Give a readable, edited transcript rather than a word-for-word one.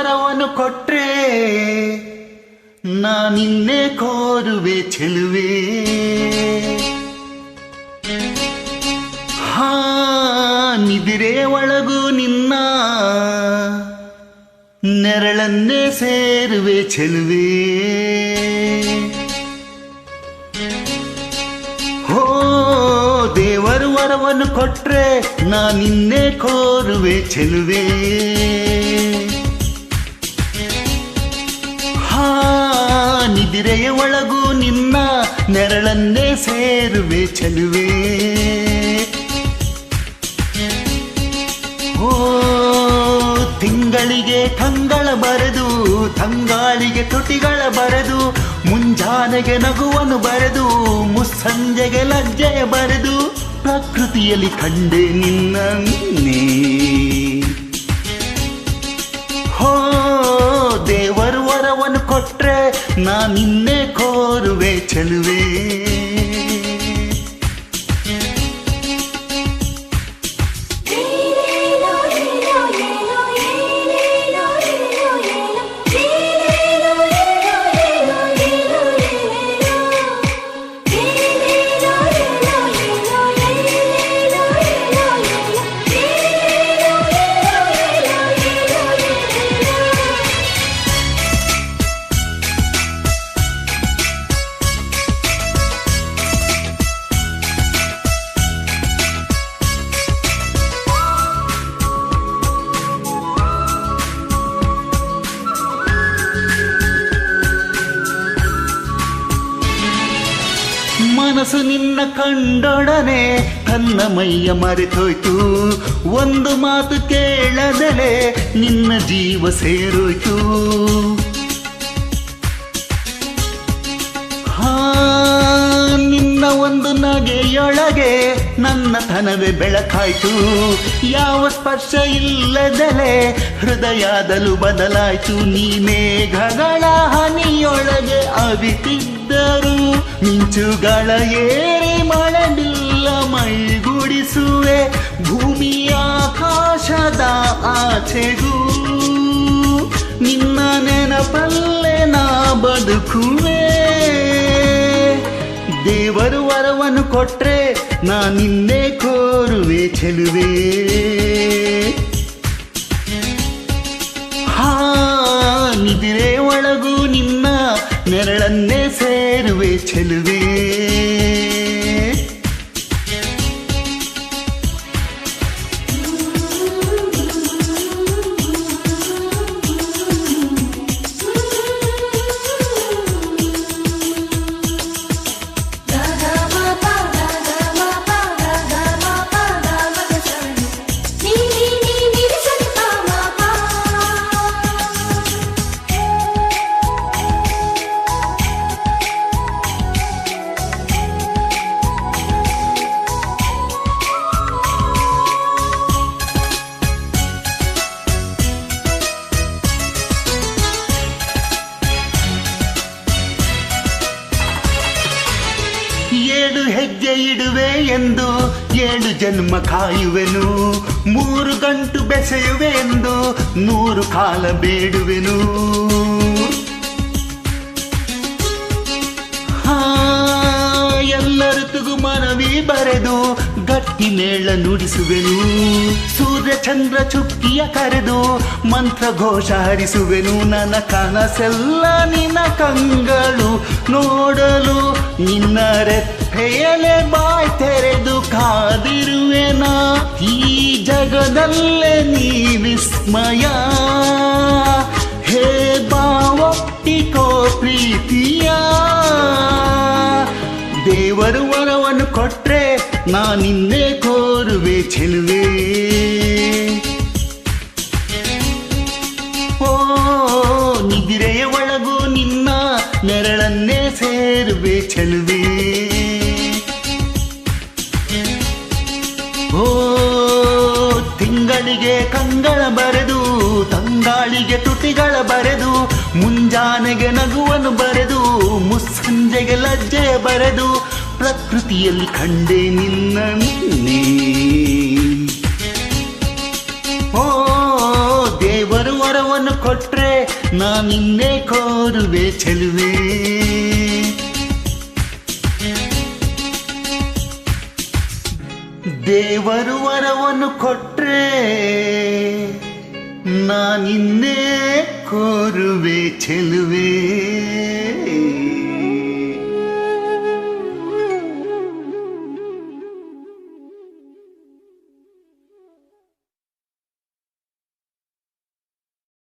ವರವನ್ನು ಕೊಟ್ರೆ ನಾನಿನ್ನೆ ಕೋರುವೆ ಚೆಲುವೆ. ಹಾ ನಿದಿರೆ ಒಳಗೂ ನಿನ್ನ ನೆರಳನ್ನೇ ಸೇರುವೆ ಚೆಲುವೆ. ಹೋ ದೇವರು ವರವನ್ನು ಕೊಟ್ರೆ ನಾನಿನ್ನೆ ಕೋರುವೆ ಚೆಲುವೆ. ಹಾ ನಿದಿರೆಯ ಒಳಗೂ ನಿನ್ನ ನೆರಳನ್ನೇ ಸೇರುವೆ ಚೆಲುವೆ. ಓ ತಿಂಗಳಿಗೆ ಕಂಗಳ ಬರೆದು ತಂಗಾಳಿಗೆ ತುಟಿಗಳ ಬರೆದು ಮುಂಜಾನೆಗೆ ನಗುವನ್ನು ಬರೆದು ಮುಸ್ಸಂಜೆಗೆ ಲಜ್ಜೆಯ ಬರೆದು ಪ್ರಕೃತಿಯಲ್ಲಿ ಕಂಡೆ ನಿನ್ನನ್ನೇ. ಹೋ ದೇವರು ವರವನ್ನು ಕೊಟ್ರೆ ನಾನಿನ್ನೆ ಕೋರುವೆ ಚೆಲುವೆ. ಮನಸ್ಸು ನಿನ್ನ ಕಂಡೊಡನೆ ತನ್ನ ಮೈಯ ಮರೆತೋಯ್ತು. ಒಂದು ಮಾತು ಕೇಳದಲೆ ನಿನ್ನ ಜೀವ ಸೇರೋಯ್ತು. ಹಾ ನಿನ್ನ ಒಂದು ನಗೆಯೊಳಗೆ ನನ್ನ ತನವೇ ಬೆಳಕಾಯ್ತು. ಯಾವ ಸ್ಪರ್ಶ ಇಲ್ಲದಲೆ ಹೃದಯದಲ್ಲೂ ಬದಲಾಯ್ತು. ನೀ ಮೇಘಗಳ ಹನಿಯೊಳಗೆ ಅವಿತಿದ್ದರು ಮಿಂಚುಗಳ ಏರಿ ಮಳೆಬಿಲ್ಲ ಮೈಗೂಡಿಸುವೆ. ಭೂಮಿ ಆಕಾಶದ ಆಚೆಗೂ ನಿನ್ನ ನೆನಪಲ್ಲೇ ನಾ ಬದುಕುವೆ. ದೇವರು ವರವನ್ನು ಕೊಟ್ರೆ ನಾನಿನ್ನೆ ಕೋರುವೆ ಚೆಲುವೆ. ಹಾ ನಿದಿರೆ ಒಳಗೂ ನಿನ್ನ ನೆರಳನ್ನೇ ಸೇರುವೆ ಚೆಲುವೆ. ಏಳು ಹೆಜ್ಜೆ ಇಡುವೆ ಎಂದು 7 ಜನ್ಮ ಕಾಯುವೆನು. 3 ಗಂಟು ಬೆಸೆಯುವೆ ಎಂದು 100 ಕಾಲ ಬೇಡುವೆನು. ಹಾ ಎಲ್ಲ ಋತುಗೂ ಮನವಿ ಬರೆದು ಗಟ್ಟಿ ಮೇಳ ನುಡಿಸುವೆನು. ಸೂರ್ಯ ಚಂದ್ರ ಚುಕ್ಕಿಯ ಕರೆದು ಮಂತ್ರ ಘೋಷ ಹರಿಸುವೆನು. ನನ್ನ ಕನಸೆಲ್ಲ ನಿನ್ನ ಕಂಗಳು ನೋಡಲು ನಿನ್ನ ರೆಪ್ಪೆಯಲೆ ಬಾಯ್ ತೆರೆದು ಕಾದಿರುವೆನಾ. ಈ ಜಗದಲ್ಲೇ ನೀ ವಿಸ್ಮಯ. ಹೇ ಬಾವೊಟ್ಟಿಕೋ ಪ್ರೀತಿಯ. ದೇವರು ವರವನ್ನು ಕೊಟ್ರೆ ನಾನಿನ್ನೆ ಕೋರುವೆ ಚೆಲುವೆ. ಓ ನಿದಿರೆಯ ಒಳಗೂ ನಿನ್ನ ನೆರಳನ್ನೇ ಸೇರುವೆ ಚೆಲುವೆ. ಓ ತಿಂಗಳಿಗೆ ಕಂಗಳ ಬರೆದು ತಂಗಾಳಿಗೆ ತುಟಿಗಳ ಬರೆದು ಮುಂಜಾನೆಗೆ ನಗುವನ್ನು ಬರೆದು ಮುಸ್ಸಂಜೆಗೆ ಲಜ್ಜೆಯ ಬರೆದು ಪ್ರಕೃತಿಯಲ್ಲಿ ಕಂಡೆ ನಿನ್ನನ್ನೇ. ಓ ದೇವರು ವರವನ್ನು ಕೊಟ್ರೆ ನಾನಿನ್ನೇ ಕೋರುವೆ ಚೆಲುವೆ. ದೇವರು ವರವನ್ನು ಕೊಟ್ರೆ ನಾನಿನ್ನೇ ಕೋರುವೆ ಚೆಲುವೆ.